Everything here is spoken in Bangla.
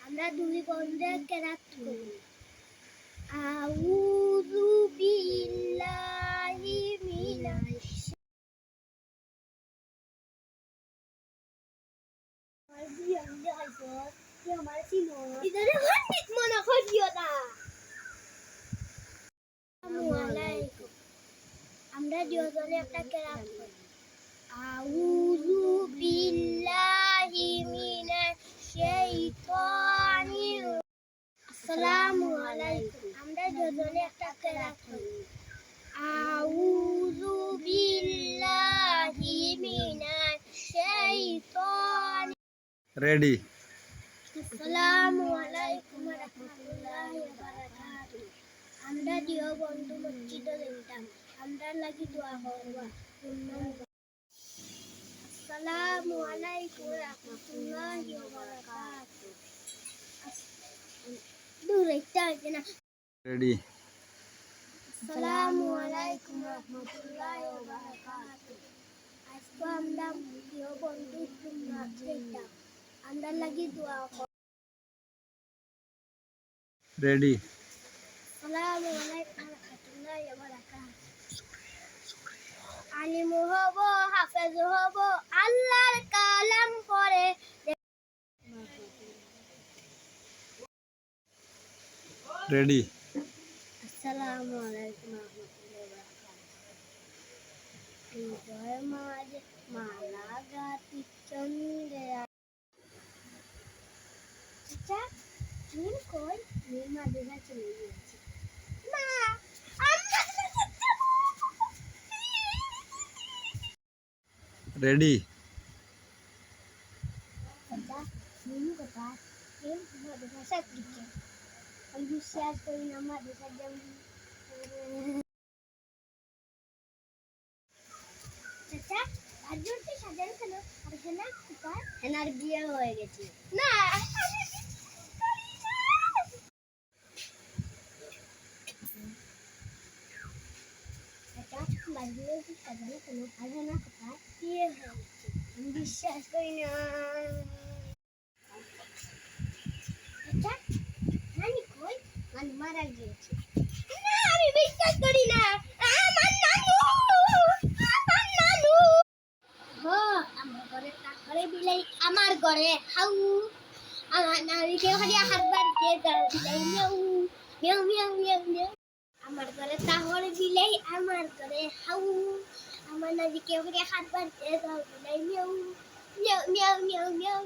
আমরা দুই বন্ধে কেরাত করি। আউযু বিল্লাহি মিনাশ আমরা দুজনে একটা কেরাত করি। আউযু বিল্লাহি মিনাশ শাইতানির আসসালামু আলাইকুম। আমরা দুজনে একটা কেরাত করি। আউযু বিল্লাহি মিনাশ শাইতানির রেডি। আসসালামু আলাইকুম ওয়া রাহমাতুল্লাহি ওয়া বারাকাতুহু। আমরা দিও বন্ধু মসজিদে যেতাম। আমরা লাগি দোয়া করবা। আসসালামু আলাইকুম ওয়া রাহমাতুল্লাহি ওয়া বারাকাতুহু। দূরে যাইতে না। রেডি। আসসালামু আলাইকুম ওয়া রাহমাতুল্লাহি ওয়া বারাকাতুহু। আজকে আমরা দিও বন্ধু তোমরা যেতাম। আমরা লাগি দোয়া করবা। রেডি। আসসালামু আলাইকুম ওয়া রাহমাতুল্লাহি ওয়া বারাকাতুহু। আলিম হব, হাফেজ হব, আল্লাহর কালাম পড়ে। রেডি। আসসালামু আলাইকুম ওয়া রাহমাতুল্লাহি ওয়া বারাকাতুহু। হৃদয় মাঝে মালা গাঁথি চন্দ্রে। আচ্ছা, নীল কই? নীল মাদ্রাসা চলে গিয়েছে। মা, আমরা রেডি। আচ্ছা, নীল কোথায়? নীল মাদ্রাসা দিকে। আমি বিশ্বাস করি না মাদ্রাসা যেমন। চাচা, আর জোরতে সাজান কেন? আর হেনা কোথায়? হেনার বিয়ে হয়ে গেছে। না, চাচা, বাড়িতে সাজানো কেন? আর হেনা কোথায়? বিয়ে হয়ে গেছে। আমি বিশ্বাস করি না। চাচা, নানি কই? নানি মারা গিয়েছে। না, আমি বিশ্বাস করি না। আমার নানু, আমার নানু। আমার ঘরে তারপরে বিলাই, আমার ঘরে হাউ। আমার নানিকে খালি হাতবার দিয়ে দাও, বিলাই মিয়াউ মিয়াউ মিয়াউ মিয়াউ মিয়াউ। আমার ঘরে তাহলে বিলাই, আমার ঘরে হাউ। আমার নানিকে খালি হাতবার দিয়ে দাও, বিলাই মিয়াউ মিয়াউ মিয়াউ মিয়াউ মিয়াউ।